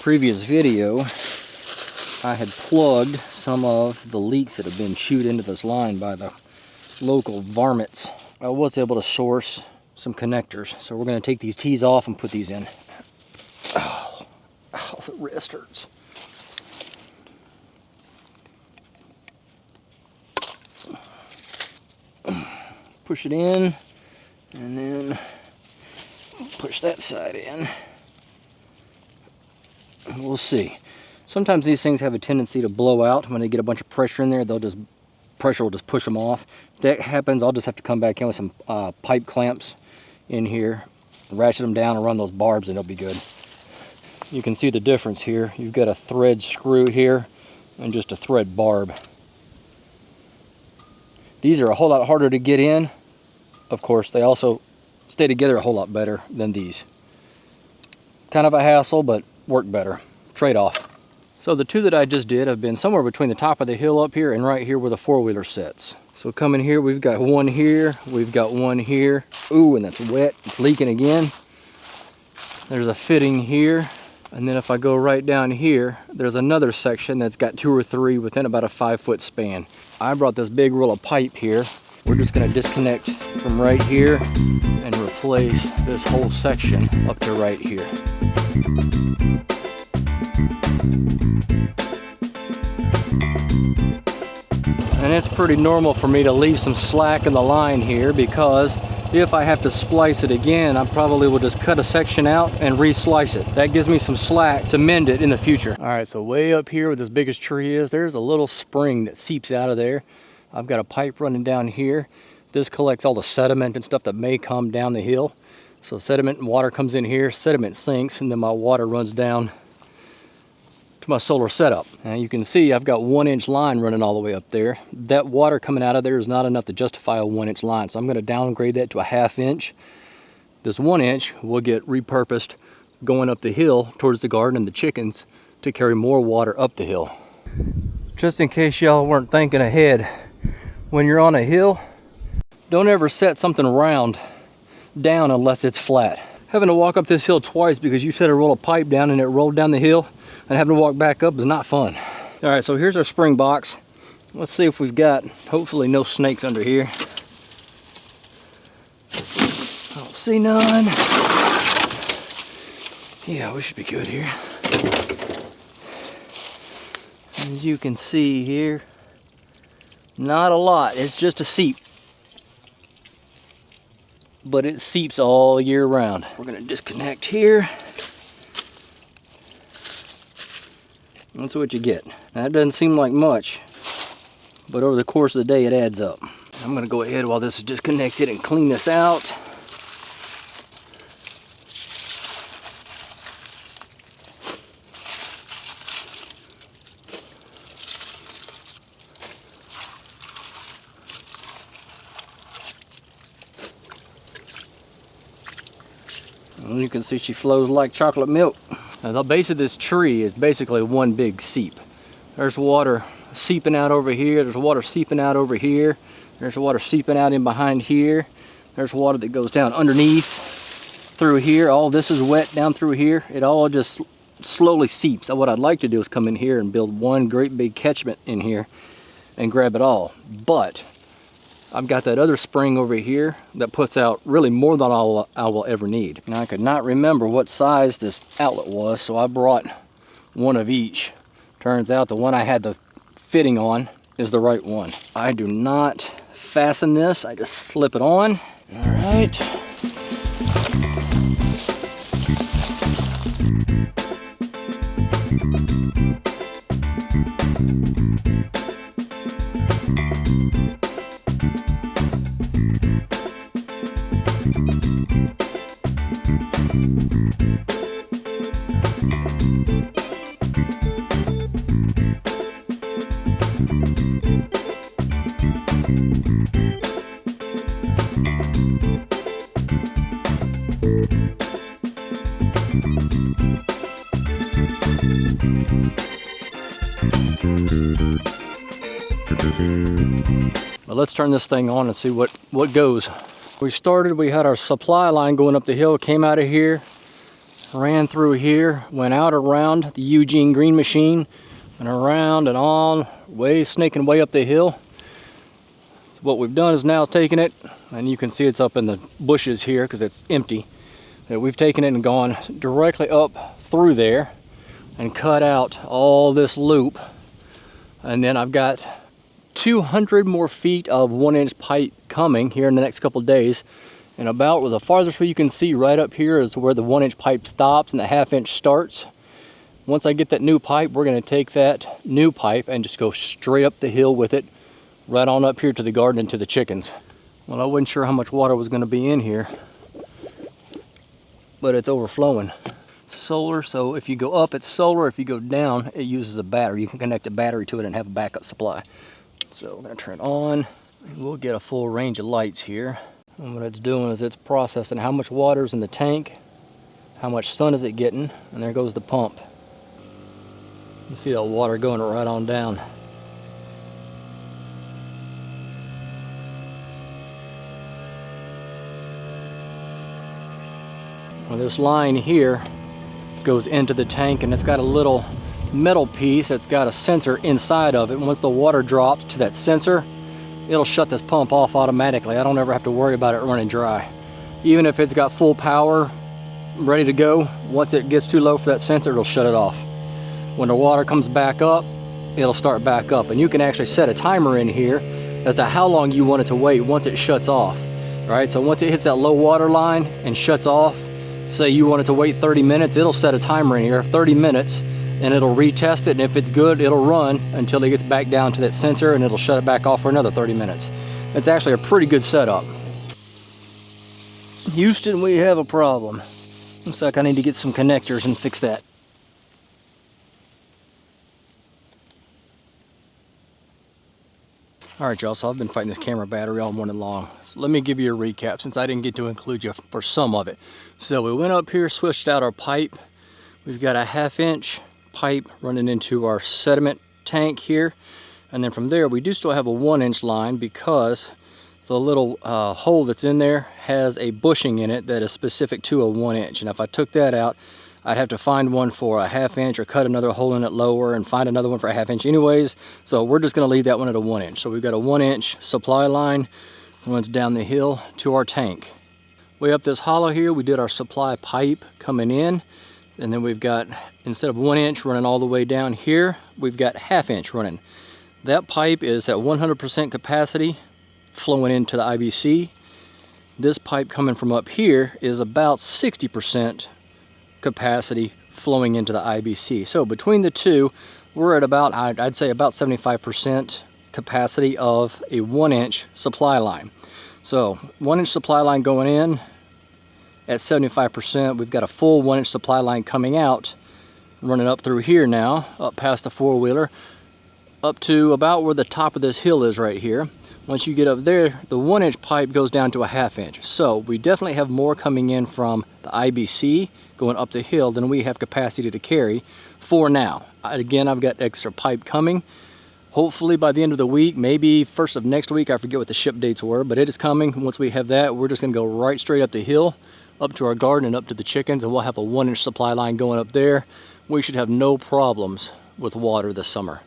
previous video, I had plugged some of the leaks that have been chewed into this line by the local varmints. I was able to source some connectors, so we're going to take these T's off and put these in. Oh, the wrist hurts. Push it in, and then push that side in. And we'll see. Sometimes these things have a tendency to blow out. When they get a bunch of pressure in there, pressure will just push them off. If that happens, I'll just have to come back in with some pipe clamps in here, ratchet them down and run those barbs, and it'll be good. You can see the difference here. You've got a thread screw here and just a thread barb. These are a whole lot harder to get in. Of course, they also stay together a whole lot better than these. Kind of a hassle, but work better. Trade-off. So the two that I just did have been somewhere between the top of the hill up here and right here where the four-wheeler sits. So coming here, we've got one here, we've got one here. Ooh, and that's wet, it's leaking again. There's a fitting here. And then if I go right down here, there's another section that's got 2 or 3 within about a 5-foot span. I brought this big roll of pipe here. We're just gonna disconnect from right here and replace this whole section up to right here. And it's pretty normal for me to leave some slack in the line here, because if I have to splice it again, I probably will just cut a section out and re-slice it. That gives me some slack to mend it in the future. All right, so way up here where this biggest tree is, there's a little spring that seeps out of there. I've got a pipe running down here. This collects all the sediment and stuff that may come down the hill. So sediment and water comes in here, sediment sinks, and then my water runs down to my solar setup. And you can see I've got 1-inch line running all the way up there. That water coming out of there is not enough to justify a 1-inch line, so I'm going to downgrade that to a 1/2 inch. This 1 inch will get repurposed going up the hill towards the garden and the chickens to carry more water up the hill. Just in case y'all weren't thinking ahead, when you're on a hill, don't ever set something round down unless it's flat. Having to walk up this hill twice because you set a roll of pipe down and it rolled down the hill, and having to walk back up is not fun. All right, so here's our spring box. Let's see if we've got, hopefully no snakes under here. I don't see none. Yeah, we should be good here. As you can see here, not a lot, it's just a seep. But it seeps all year round. We're gonna disconnect here. That's what you get. Now, that doesn't seem like much, but over the course of the day it adds up. I'm gonna go ahead while this is disconnected and clean this out. And you can see she flows like chocolate milk. Now, the base of this tree is basically one big seep. There's water seeping out over here, there's water seeping out over here, there's water seeping out in behind here, there's water that goes down underneath through here. All this is wet down through here. It all just slowly seeps. So what I'd like to do is come in here and build one great big catchment in here and grab it all. But I've got that other spring over here that puts out really more than I will ever need. Now, I could not remember what size this outlet was, so I brought one of each. Turns out the one I had the fitting on is the right one. I do not fasten this, I just slip it on. All right. But let's turn this thing on and see what goes. We had our supply line going up the hill, came out of here, ran through here, went out around the Eugene Green machine, and around and on, snaking way up the hill. So what we've done is now taken it, and you can see it's up in the bushes here because it's empty. We've taken it and gone directly up through there and cut out all this loop. And then I've got 200 more feet of 1-inch pipe coming here in the next couple days. And about where the farthest way you can see right up here is where the 1-inch pipe stops and the 1/2-inch starts. Once I get that new pipe, we're going to take that new pipe and just go straight up the hill with it, right on up here to the garden and to the chickens. Well, I wasn't sure how much water was going to be in here, but it's overflowing. Solar, so if you go up, it's solar. If you go down, it uses a battery. You can connect a battery to it and have a backup supply. So we're going to turn it on, and we'll get a full range of lights here. And what it's doing is it's processing how much water is in the tank, how much sun is it getting, and there goes the pump. You see that water going right on down. Well, this line here goes into the tank, and it's got a little metal piece that's got a sensor inside of it. And once the water drops to that sensor, it'll shut this pump off automatically. I don't ever have to worry about it running dry. Even if it's got full power, ready to go, once it gets too low for that sensor, it'll shut it off. When the water comes back up, it'll start back up. And you can actually set a timer in here as to how long you want it to wait once it shuts off. All right, so once it hits that low water line and shuts off, say you want it to wait 30 minutes, it'll set a timer in here, 30 minutes, and it'll retest it, and if it's good, it'll run until it gets back down to that sensor, and it'll shut it back off for another 30 minutes. It's actually a pretty good setup. Houston, we have a problem. Looks like I need to get some connectors and fix that. Alright y'all, so I've been fighting this camera battery all morning long. So let me give you a recap since I didn't get to include you for some of it. So we went up here, switched out our pipe. We've got a 1/2-inch pipe running into our sediment tank here. And then from there, we do still have a 1-inch line because the little hole that's in there has a bushing in it that is specific to a 1-inch. And if I took that out, I'd have to find one for a 1/2-inch or cut another hole in it lower and find another one for a 1/2-inch anyways. So we're just gonna leave that one at a 1-inch. So we've got a 1-inch supply line that runs down the hill to our tank. Way up this hollow here, we did our supply pipe coming in. And then we've got, instead of 1-inch running all the way down here, we've got 1/2-inch running. That pipe is at 100% capacity flowing into the IBC. This pipe coming from up here is about 60% capacity flowing into the IBC. So between the two, we're at about, I'd say about 75% capacity of a 1-inch supply line. So 1-inch supply line going in at 75%. We've got a full 1-inch supply line coming out, running up through here now, up past the 4-wheeler, up to about where the top of this hill is right here. Once you get up there, the 1-inch pipe goes down to a 1/2-inch. So we definitely have more coming in from the IBC going up the hill than we have capacity to carry for now. Again, I've got extra pipe coming. Hopefully by the end of the week, maybe first of next week, I forget what the ship dates were, but it is coming. Once we have that, we're just gonna go right straight up the hill, up to our garden and up to the chickens, and we'll have a 1-inch supply line going up there. We should have no problems with water this summer.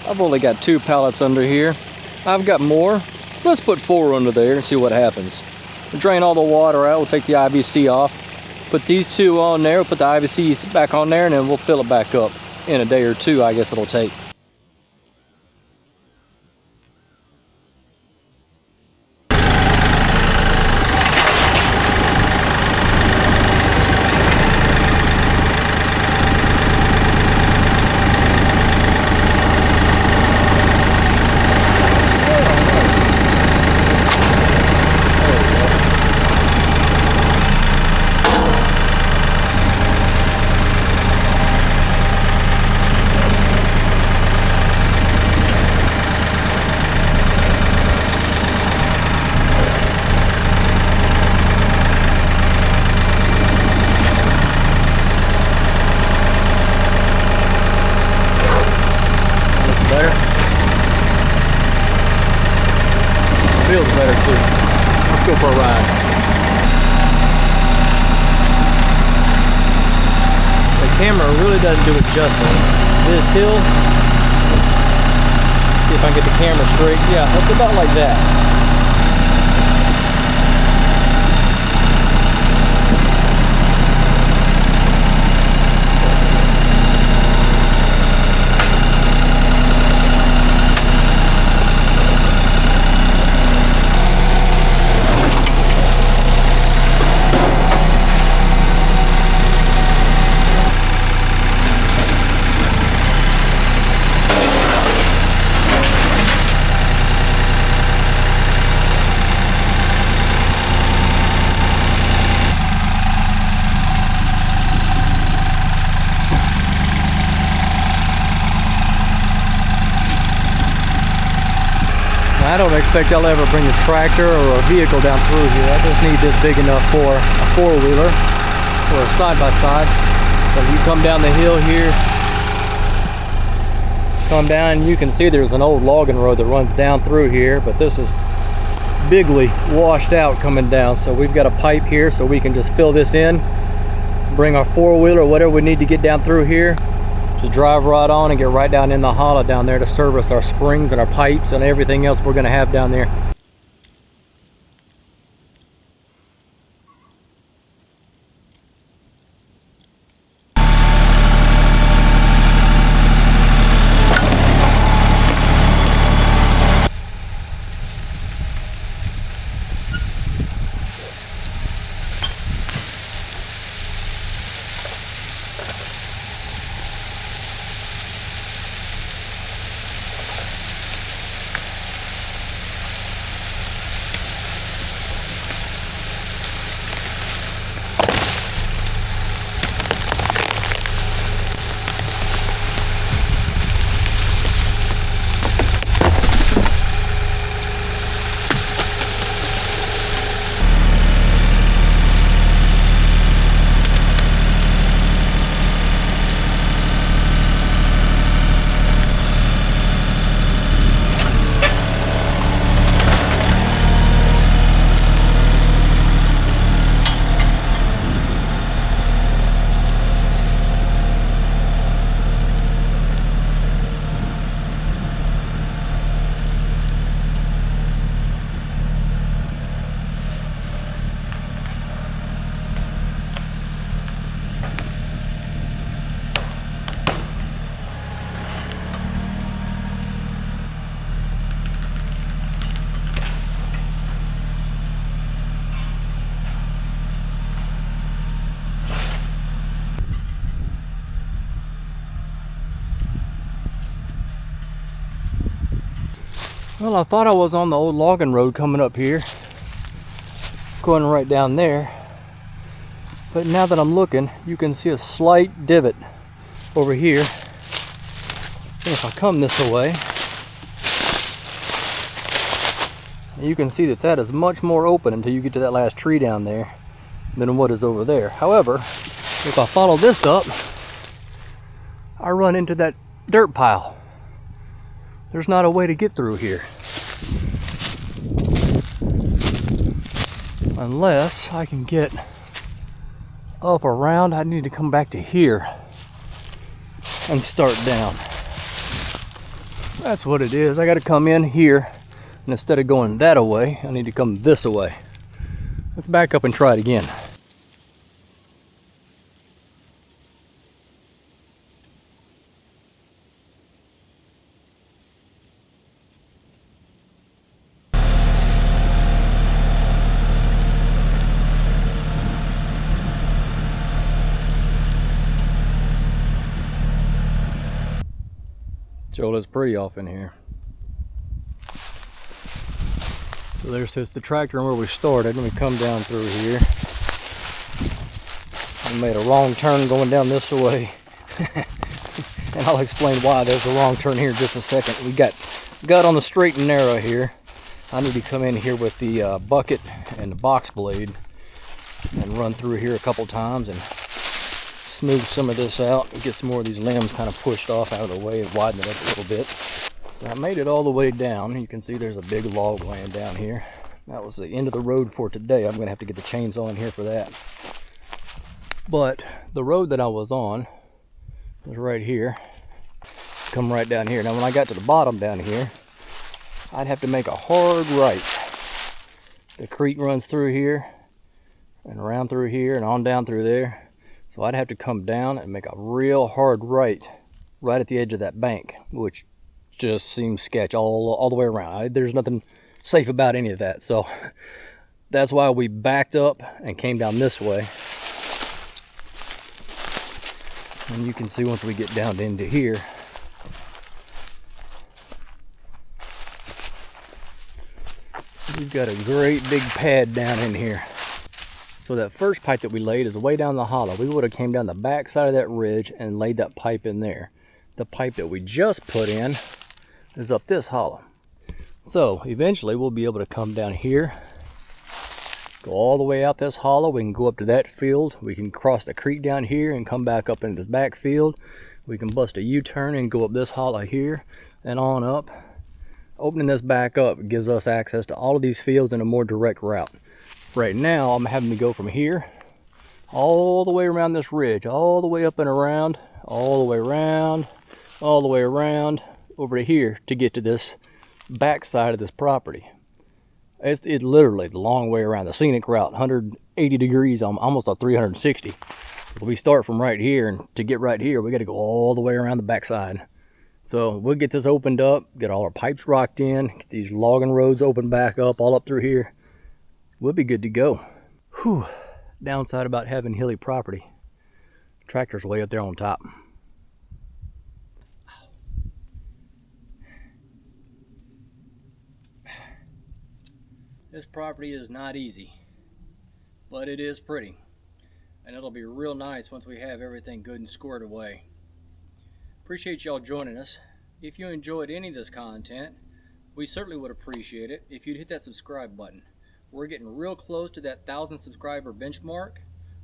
I've only got 2 pallets under here. I've got more. Let's put 4 under there and see what happens. We'll drain all the water out. We'll take the IBC off. Put these 2 on there. We'll put the IBC back on there, and then we'll fill it back up in a day or 2, I guess it'll take. Feels better too. Let's go for a ride. The camera really doesn't do it justice. This hill, see if I can get the camera straight. Yeah, it's about like that. I don't expect I'll ever bring a tractor or a vehicle down through here. I just need this big enough for a 4-wheeler or a side-by-side. So you come down the hill here, come down, you can see there's an old logging road that runs down through here, but this is bigly washed out coming down. So we've got a pipe here so we can just fill this in, bring our 4-wheeler or whatever we need to get down through here. Just drive right on and get right down in the hollow down there to service our springs and our pipes and everything else we're going to have down there. Well, I thought I was on the old logging road coming up here, going right down there, but now that I'm looking, you can see a slight divot over here. And if I come this way, you can see that that is much more open until you get to that last tree down there than what is over there. However, if I follow this up, I run into that dirt pile. There's not a way to get through here unless I can get up around. I need to come back to here and start down. That's what it is. I got to come in here, and instead of going that away, I need to come this away. Let's back up and try it again. Joel is pretty off in here. So there's the tractor where we started, and we come down through here. We made a wrong turn going down this way. And I'll explain why there's a wrong turn here in just a second. We got on the straight and narrow here. I need to come in here with the bucket and the box blade and run through here a couple times and smooth some of this out and get some more of these limbs kind of pushed off out of the way and widen it up a little bit. So I made it all the way down. You can see there's a big log laying down here. That was the end of the road for today. I'm going to have to get the chainsaw in here for that. But the road that I was on was right here. Come right down here. Now when I got to the bottom down here, I'd have to make a hard right. The creek runs through here and around through here and on down through there. So I'd have to come down and make a real hard right at the edge of that bank, which just seems sketch all the way around. There's nothing safe about any of that. So that's why we backed up and came down this way. And you can see once we get down into here, we've got a great big pad down in here. So that first pipe that we laid is way down the hollow. We would have came down the back side of that ridge and laid that pipe in there. The pipe that we just put in is up this hollow. So eventually we'll be able to come down here, go all the way out this hollow. We can go up to that field. We can cross the creek down here and come back up into this back field. We can bust a U-turn and go up this hollow here and on up. Opening this back up gives us access to all of these fields in a more direct route. Right now I'm having to go from here all the way around this ridge, all the way up and around, all the way around, all the way around over to here to get to this back side of this property. It's literally the long way around, the scenic route, 180 degrees, almost a 360. So we start from right here, and to get right here we got to go all the way around the back side. So we'll get this opened up, get all our pipes rocked in, get these logging roads opened back up all up through here. We'll be good to go. Whew. Downside about having hilly property, tractor's way up there on top. This property is not easy, but it is pretty, and it'll be real nice once we have everything good and squared away. Appreciate y'all joining us. If you enjoyed any of this content, we certainly would appreciate it if you'd hit that subscribe button. We're getting real close to that 1,000 subscriber benchmark.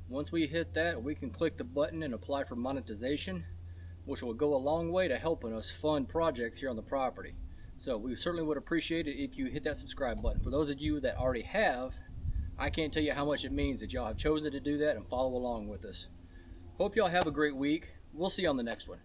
Once we hit that, we can click the button and apply for monetization, which will go a long way to helping us fund projects here on the property. So we certainly would appreciate it if you hit that subscribe button. For those of you that already have, I can't tell you how much it means that y'all have chosen to do that and follow along with us. Hope y'all have a great week. We'll see you on the next one.